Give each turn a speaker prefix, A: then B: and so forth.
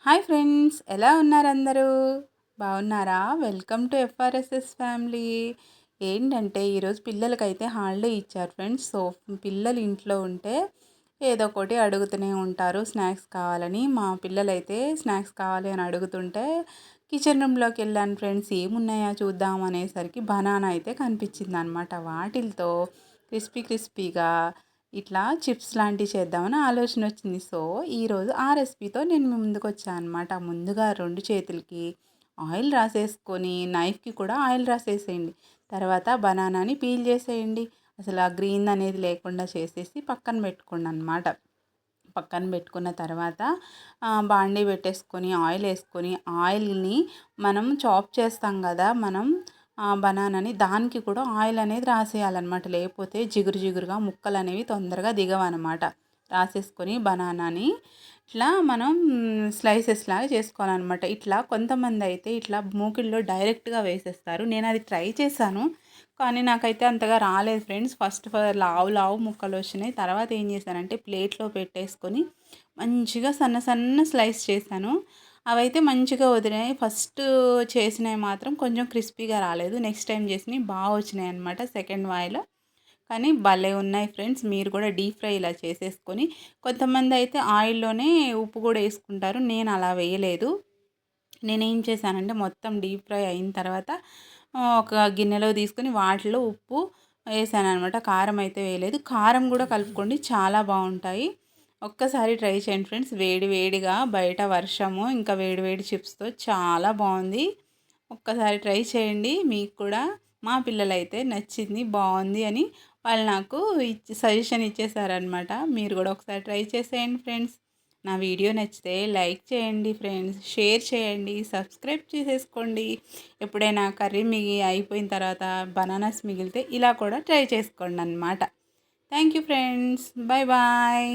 A: Hi friends, ఎలా ఉన్నారు అందరూ? బాగున్నారా? Welcome to FRSS family. ఏంటంటే ఈరోజు పిల్లలకైతే హాలిడే ఇచ్చారు ఫ్రెండ్స్. సో పిల్లలు ఇంట్లో ఉంటే ఏదో ఒకటి అడుగుతూనే ఉంటారు స్నాక్స్ కావాలని. మా పిల్లలైతే స్నాక్స్ కావాలి అని అడుగుతుంటే కిచెన్ రూమ్లోకి వెళ్ళాను ఫ్రెండ్స్. ఏమున్నాయా చూద్దాం అనేసరికి బనానా అయితే కనిపించింది అనమాట. వాటిలతో క్రిస్పీ క్రిస్పీగా ఇట్లా చిప్స్ లాంటివి చేద్దామని ఆలోచన వచ్చింది. సో ఈరోజు ఆ రెసిపీతో నేను మీ ముందుకు వచ్చాను అనమాట. ముందుగా 2 చేతులకి ఆయిల్ రాసేసుకొని, నైఫ్కి కూడా ఆయిల్ రాసేసేయండి. తర్వాత బనానాని పీల్ చేసేయండి. అసలు ఆ గ్రీన్ అనేది లేకుండా చేసేసి పక్కన పెట్టుకోండి అనమాట. పక్కన పెట్టుకున్న తర్వాత బాండీ పెట్టేసుకొని ఆయిల్ వేసుకొని, ఆయిల్ని మనం చాప్ చేస్తాం కదా మనం బనానాని, దానికి కూడా ఆయిల్ అనేది రాసేయాలన్నమాట. లేకపోతే జిగురు జిగురుగా ముక్కలు అనేవి తొందరగా దిగవన్నమాట. రాసేసుకొని బనానాని ఇట్లా మనం స్లైసెస్ లాగా చేసుకోవాలన్నమాట. ఇట్లా కొంతమంది అయితే ఇట్లా మూకిల్లో డైరెక్ట్గా వేసేస్తారు. నేను అది ట్రై చేశాను, కానీ నాకైతే అంతగా రాలేదు ఫ్రెండ్స్. ఫస్ట్ లావు లావు ముక్కలు వచ్చినాయి. తర్వాత ఏం చేశానంటే ప్లేట్లో పెట్టేసుకొని మంచిగా సన్న సన్న స్లైస్ చేశాను. అవైతే మంచిగా వదిలినాయి. ఫస్ట్ చేసినవి మాత్రం కొంచెం క్రిస్పీగా రాలేదు. నెక్స్ట్ టైం చేసినవి బాగా వచ్చినాయి అనమాట సెకండ్ వాయిలో. కానీ భలే ఉన్నాయి ఫ్రెండ్స్. మీరు కూడా డీప్ ఫ్రై ఇలా చేసేసుకొని, కొంతమంది అయితే ఆయిల్లోనే ఉప్పు కూడా వేసుకుంటారు. నేను అలా వేయలేదు. నేనేం చేశానంటే మొత్తం డీప్ ఫ్రై అయిన తర్వాత ఒక గిన్నెలో తీసుకొని వాటిలో ఉప్పు వేసాననమాట. కారం అయితే వేయలేదు. కారం కూడా కలుపుకోండి, చాలా బాగుంటాయి. ఒక్కసారి ట్రై చేయండి ఫ్రెండ్స్. వేడి వేడిగా బయట వర్షము, ఇంకా వేడి వేడి చిప్స్తో చాలా బాగుంది. ఒక్కసారి ట్రై చేయండి. మీకు కూడా మా పిల్లలైతే నచ్చింది, బాగుంది అని వాళ్ళు నాకు సజెషన్ ఇచ్చేసారనమాట. మీరు కూడా ఒకసారి ట్రై చేసేయండి ఫ్రెండ్స్. నా వీడియో నచ్చితే లైక్ చేయండి ఫ్రెండ్స్, షేర్ చేయండి, సబ్స్క్రైబ్ చేసేసుకోండి. ఎప్పుడైనా కర్రీ అయిపోయిన తర్వాత బనానాస్ మిగిలితే ఇలా కూడా ట్రై చేసుకోండి అన్నమాట. Thank you friends. Bye bye.